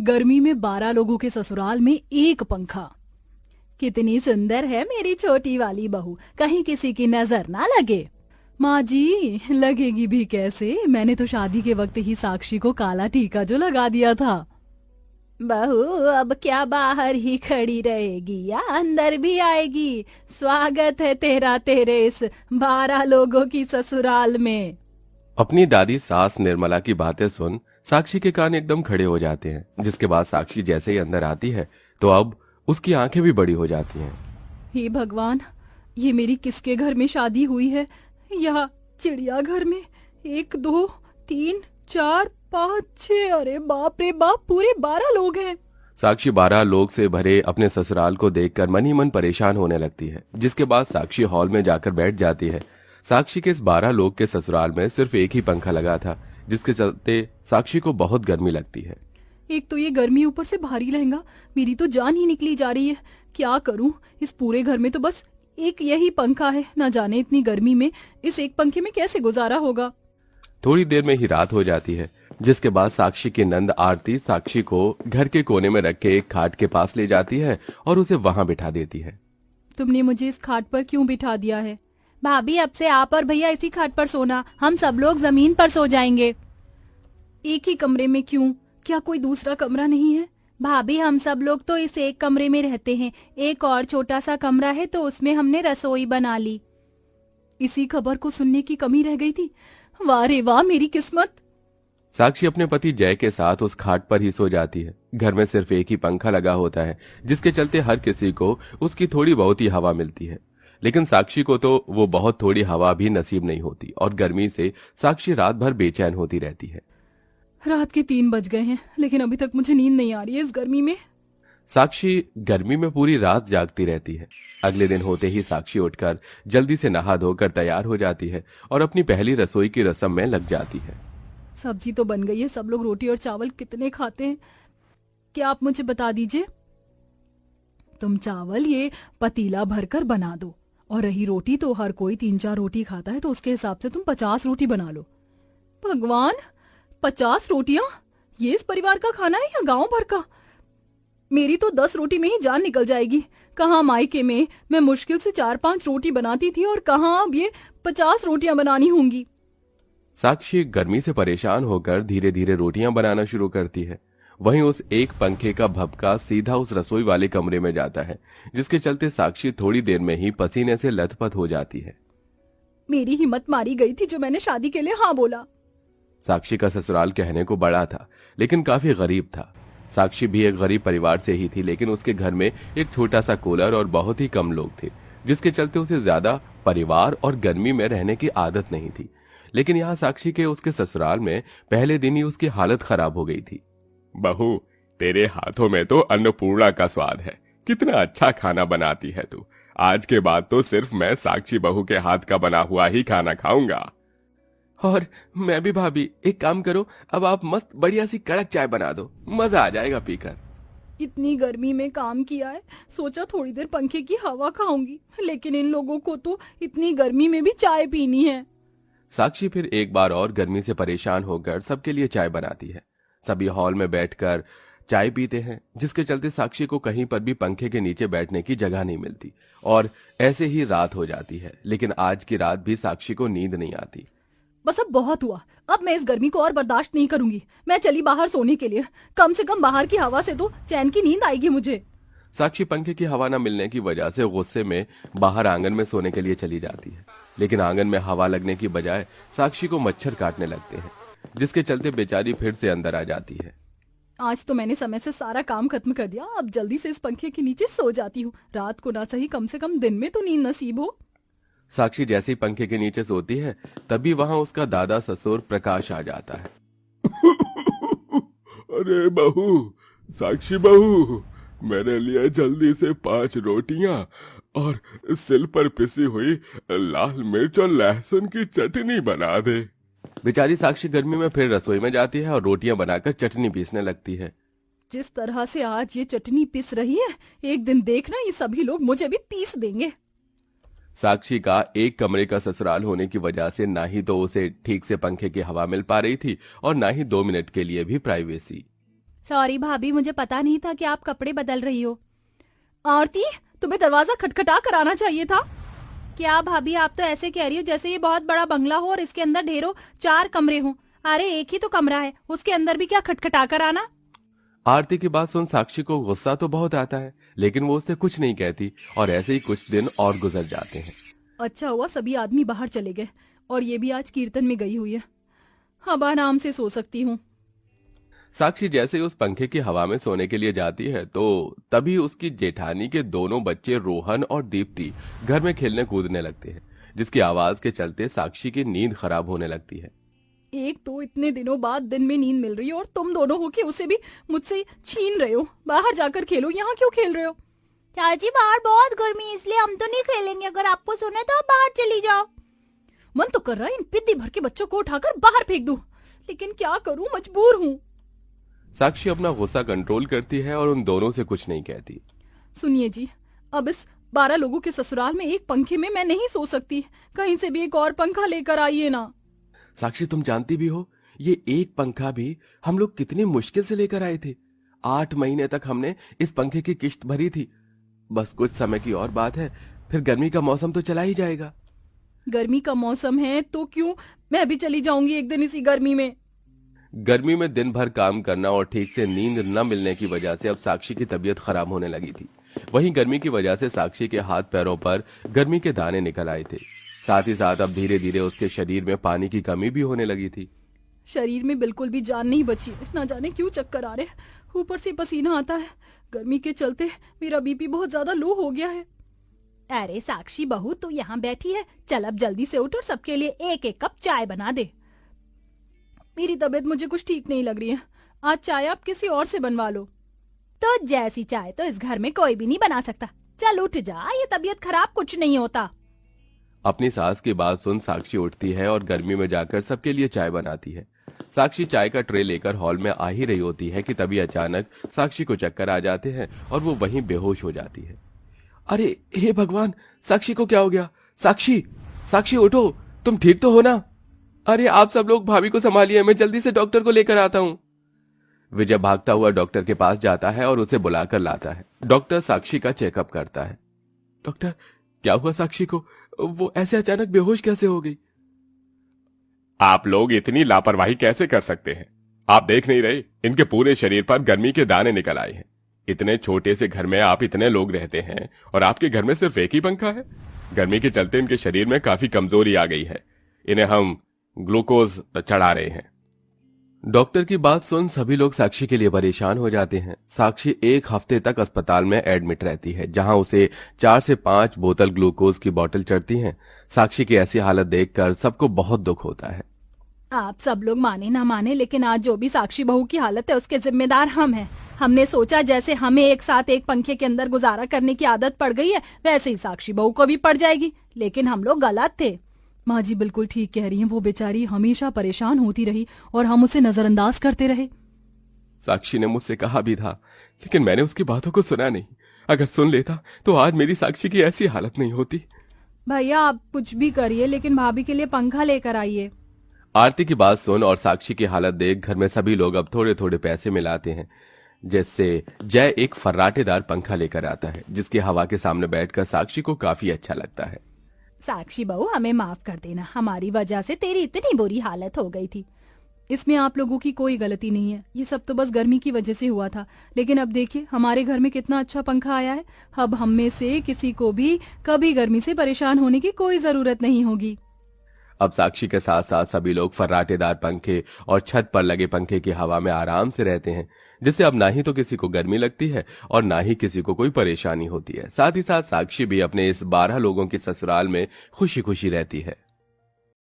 गर्मी में 12 लोगों के ससुराल में एक पंखा। कितनी सुंदर है मेरी छोटी वाली बहू, कहीं किसी की नजर ना लगे। माँ जी, लगेगी भी कैसे, मैंने तो शादी के वक्त ही साक्षी को काला टीका जो लगा दिया था। बहू अब क्या बाहर ही खड़ी रहेगी या अंदर भी आएगी? स्वागत है तेरा तेरे इस 12 लोगों की ससुराल में। अपनी दादी सास निर्मला की बातें सुन साक्षी के कान एकदम खड़े हो जाते हैं, जिसके बाद साक्षी जैसे ही अंदर आती है तो अब उसकी आंखें भी बड़ी हो जाती हैं। हे भगवान, ये मेरी किसके घर में शादी हुई है? यहाँ चिड़ियाघर में 1 2 3 4 5 6, अरे बाप रे बाप, पूरे 12 लोग हैं। साक्षी 12 लोग से भरे अपने ससुराल को देखकर मन ही मन परेशान होने लगती है, जिसके बाद साक्षी हॉल में जाकर बैठ जाती है। साक्षी के इस 12 लोग के ससुराल में सिर्फ एक ही पंखा लगा था, जिसके चलते साक्षी को बहुत गर्मी लगती है। एक तो ये गर्मी, ऊपर से भारी लहंगा, मेरी तो जान ही निकली जा रही है। क्या करूं? इस पूरे घर में तो बस एक यही पंखा है, ना जाने इतनी गर्मी में इस एक पंखे में कैसे गुजारा होगा। थोड़ी देर में ही रात हो जाती है, जिसके बाद साक्षी की नंद आरती साक्षी को घर के कोने में रखे एक खाट के पास ले जाती है और उसे वहां बिठा देती है। तुमने मुझे इस खाट पर क्यों बिठा दिया है? भाभी, अब से आप और भैया इसी खाट पर सोना, हम सब लोग जमीन पर सो जाएंगे। एक ही कमरे में क्यों? क्या कोई दूसरा कमरा नहीं है? भाभी, हम सब लोग तो इस एक कमरे में रहते हैं, एक और छोटा सा कमरा है तो उसमें हमने रसोई बना ली। इसी खबर को सुनने की कमी रह गई थी। वाह रे वाह, मेरी किस्मत। साक्षी अपने पति जय के साथ उस खाट पर ही सो जाती है। घर में सिर्फ एक ही पंखा लगा होता है, जिसके चलते हर किसी को उसकी थोड़ी बहुत ही हवा मिलती है, लेकिन साक्षी को तो वो बहुत थोड़ी हवा भी नसीब नहीं होती और गर्मी से साक्षी रात भर बेचैन होती रहती है। रात के 3 बज गए हैं, लेकिन अभी तक मुझे नींद नहीं आ रही है इस गर्मी में। साक्षी गर्मी में पूरी रात जागती रहती है। अगले दिन होते ही साक्षी उठकर जल्दी से नहा धोकर तैयार हो जाती है और अपनी पहली रसोई की रस्म में लग जाती है। सब्जी तो बन गई है, सब लोग रोटी और चावल कितने खाते हैं, क्या आप मुझे बता दीजिए? तुम चावल ये पतीला भरकर बना दो, और रही रोटी तो हर कोई 3-4 रोटी खाता है, तो उसके हिसाब से तुम 50 रोटी बना लो। भगवान, 50 रोटियां? ये इस परिवार का खाना है या गांव भर का? मेरी तो 10 रोटी में ही जान निकल जाएगी। कहाँ मायके में मैं मुश्किल से 4-5 रोटी बनाती थी और कहाँ अब ये 50 रोटियां बनानी होंगी। साक्षी गर्मी से परेशान होकर धीरे धीरे रोटियां बनाना शुरू करती है। वहीं उस एक पंखे का भभका सीधा उस रसोई वाले कमरे में जाता है, जिसके चलते साक्षी थोड़ी देर में ही पसीने से लथपथ हो जाती है। मेरी हिम्मत मारी गई थी जो मैंने शादी के लिए हाँ बोला। साक्षी का ससुराल कहने को बड़ा था, लेकिन काफी गरीब था। साक्षी भी एक गरीब परिवार से ही थी, लेकिन उसके घर में एक छोटा सा कूलर और बहुत ही कम लोग थे, जिसके चलते उसे ज्यादा परिवार और गर्मी में रहने की आदत नहीं थी। लेकिन यहाँ साक्षी के उसके ससुराल में पहले दिन ही उसकी हालत खराब हो गई थी। बहू, तेरे हाथों में तो अन्नपूर्णा का स्वाद है, कितना अच्छा खाना बनाती है तू। आज के बाद तो सिर्फ मैं साक्षी बहू के हाथ का बना हुआ ही खाना खाऊंगा। और मैं भी भाभी, एक काम करो, अब आप मस्त बढ़िया सी कड़क चाय बना दो, मजा आ जाएगा पीकर। इतनी गर्मी में काम किया है, सोचा थोड़ी देर पंखे की हवा खाऊंगी, लेकिन इन लोगों को तो इतनी गर्मी में भी चाय पीनी है। साक्षी फिर एक बार और गर्मी से परेशान होकर सबके लिए चाय बनाती है। सभी हॉल में बैठकर चाय पीते हैं, जिसके चलते साक्षी को कहीं पर भी पंखे के नीचे बैठने की जगह नहीं मिलती और ऐसे ही रात हो जाती है। लेकिन आज की रात भी साक्षी को नींद नहीं आती। बस अब बहुत हुआ, अब मैं इस गर्मी को और बर्दाश्त नहीं करूंगी। मैं चली बाहर सोने के लिए, कम से कम बाहर की हवा से तो चैन की नींद आएगी मुझे। साक्षी पंखे की हवा न मिलने की वजह से गुस्से में बाहर आंगन में सोने के लिए चली जाती है, लेकिन आंगन में हवा लगने की बजाय साक्षी को मच्छर काटने लगते हैं, जिसके चलते बेचारी फिर से अंदर आ जाती है। आज तो मैंने समय से सारा काम खत्म कर दिया, अब जल्दी से इस पंखे के नीचे सो जाती हूँ। रात को ना सही, कम से कम दिन में तो नींद नसीब हो। साक्षी जैसे ही पंखे के नीचे सोती है, तभी वहां उसका दादा ससुर प्रकाश आ जाता है। अरे बहू, साक्षी बहू, मेरे लिए जल्दी से 5 रोटियां और सिल पर पिसी हुई लाल मिर्च और लहसुन की चटनी बना दे। बेचारी साक्षी गर्मी में फिर रसोई में जाती है और रोटियां बनाकर चटनी पीसने लगती है। जिस तरह से आज ये चटनी पिस रही है, एक दिन देखना ये सभी लोग मुझे भी पीस देंगे। साक्षी का एक कमरे का ससुराल होने की वजह से ना ही तो उसे ठीक से पंखे की हवा मिल पा रही थी और ना ही 2 मिनट के लिए भी प्राइवेसी। सॉरी भाभी, मुझे पता नहीं था कि आप कपड़े बदल रही हो। आरती, तुम्हें दरवाजा खटखटा कर आना चाहिए था। क्या भाभी, आप तो ऐसे कह रही हो जैसे ये बहुत बड़ा बंगला हो और इसके अंदर ढेरों 4 कमरे हों। अरे एक ही तो कमरा है, उसके अंदर भी क्या खटखटा कर आना। आरती की बात सुन साक्षी को गुस्सा तो बहुत आता है, लेकिन वो उससे कुछ नहीं कहती और ऐसे ही कुछ दिन और गुजर जाते हैं। अच्छा हुआ सभी आदमी बाहर चले गए और ये भी आज कीर्तन में गई हुई है। अब आराम से सो सकती हूँ। साक्षी जैसे ही उस पंखे की हवा में सोने के लिए जाती है तो तभी उसकी जेठानी के दोनों बच्चे रोहन और दीप्ति घर में खेलने कूदने लगते हैं, जिसकी आवाज के चलते साक्षी की नींद खराब होने लगती है। एक तो इतने दिनों बाद दिन में नींद मिल रही है और तुम दोनों हो के उसे भी मुझसे छीन रहे हो। बाहर जाकर खेलो, यहाँ क्यों खेल रहे हो? चाची बाहर बहुत गर्मी है, इसलिए हम तो नहीं खेलेंगे। अगर आपको सुने तो आप बाहर चली जाओ। मन तो कर रहा है इन पिद्दी भर के बच्चों को उठाकर बाहर फेंक दूं, लेकिन क्या करूं, मजबूर हूं। साक्षी अपना गुस्सा कंट्रोल करती है और उन दोनों से कुछ नहीं कहती। सुनिए जी, अब इस 12 लोगों के ससुराल में एक पंखे में मैं नहीं सो सकती। कहीं से भी एक और पंखा लेकर आइए ना। साक्षी तुम जानती भी हो, ये एक पंखा भी हम लोग कितनी मुश्किल से लेकर आए थे। 8 महीने तक हमने इस पंखे की किश्त भरी थी। बस कुछ समय की और बात है, फिर गर्मी का मौसम तो चला ही जाएगा। गर्मी का मौसम है तो क्यों, मैं भी चली जाऊंगी एक दिन इसी गर्मी में। गर्मी में दिन भर काम करना और ठीक से नींद न मिलने की वजह से अब साक्षी की तबीयत खराब होने लगी थी। वहीं गर्मी की वजह से साक्षी के हाथ पैरों पर गर्मी के दाने निकल आए थे। साथ ही साथ अब धीरे धीरे उसके शरीर में पानी की कमी भी होने लगी थी। शरीर में बिल्कुल भी जान नहीं बची है, ना जाने क्यों चक्कर आ रहे, ऊपर से पसीना आता है। गर्मी के चलते मेरा बीपी बहुत ज्यादा लो हो गया है। अरे साक्षी बहू, तू यहाँ बैठी है, चल अब जल्दी से उठ और सबके लिए एक एक कप चाय बना दे। मेरी तबीयत मुझे कुछ ठीक नहीं लग रही है, आज चाय आप किसी और से बनवा लो। तो जैसी चाय तो इस घर में कोई भी नहीं बना सकता। चल उठ जा, ये तबीयत खराब कुछ नहीं होता। अपनी सास की बात सुन साक्षी उठती है और गर्मी में जाकर सबके लिए चाय बनाती है। साक्षी चाय का ट्रे लेकर हॉल में आ ही रही होती है कि तभी अचानक साक्षी को चक्कर आ जाते हैं और वो वहीं बेहोश हो जाती है। अरे हे भगवान, साक्षी को क्या हो गया? साक्षी, साक्षी उठो, तुम ठीक तो हो ना? अरे आप सब लोग भाभी को संभालिए, मैं जल्दी से डॉक्टर को लेकर आता हूँ। विजय भागता हुआ डॉक्टर के पास जाता है और उसे बुलाकर लाता है। डॉक्टर साक्षी का चेकअप करता है। डॉक्टर, क्या हुआ साक्षी को? वो ऐसे अचानक बेहोश कैसे हो गई? आप लोग इतनी लापरवाही कैसे कर सकते हैं? आप देख नहीं रहे, इनके पूरे शरीर पर गर्मी के दाने निकल आए हैं। इतने छोटे से घर में आप इतने लोग रहते हैं और आपके घर में सिर्फ एक ही पंखा है। गर्मी के चलते इनके शरीर में काफी कमजोरी आ गई है। इन्हें हम ग्लूकोज चढ़ा रहे हैं। डॉक्टर की बात सुन सभी लोग साक्षी के लिए परेशान हो जाते हैं। साक्षी 1 हफ्ते तक अस्पताल में एडमिट रहती है, जहां उसे 4 से 5 बोतल ग्लूकोज की बोतल चढ़ती हैं। साक्षी की ऐसी हालत देखकर सबको बहुत दुख होता है। आप सब लोग माने ना माने, लेकिन आज जो भी साक्षी बहू की हालत है उसके जिम्मेदार हम हैं। हमने सोचा जैसे हमें एक साथ एक पंखे के अंदर गुजारा करने की आदत पड़ गई है, वैसे ही साक्षी बहू को भी पड़ जाएगी। लेकिन हम लोग गलत थे। माँ जी बिल्कुल ठीक कह रही हैं, वो बेचारी हमेशा परेशान होती रही और हम उसे नजरअंदाज करते रहे। साक्षी ने मुझसे कहा भी था, लेकिन मैंने उसकी बातों को सुना नहीं। अगर सुन लेता तो आज मेरी साक्षी की ऐसी हालत नहीं होती। भैया आप कुछ भी करिए, लेकिन भाभी के लिए पंखा लेकर आइए। आरती की बात सुन और साक्षी की हालत देख घर में सभी लोग अब थोड़े थोड़े पैसे मिलाते हैं, जिससे जय एक फर्राटेदार पंखा लेकर आता है, जिसकी हवा के सामने बैठकर साक्षी को काफी अच्छा लगता है। साक्षी बहू, हमें माफ कर देना, हमारी वजह से तेरी इतनी बुरी हालत हो गई थी। इसमें आप लोगों की कोई गलती नहीं है, ये सब तो बस गर्मी की वजह से हुआ था। लेकिन अब देखिए हमारे घर में कितना अच्छा पंखा आया है। अब हम में से किसी को भी कभी गर्मी से परेशान होने की कोई जरूरत नहीं होगी। अब साक्षी के साथ साथ सभी लोग फर्राटेदार पंखे और छत पर लगे पंखे की हवा में आराम से रहते हैं, जिससे अब ना ही तो किसी को गर्मी लगती है और ना ही किसी को कोई परेशानी होती है। साथ ही साथ साक्षी भी अपने इस 12 लोगों के ससुराल में खुशी खुशी रहती है।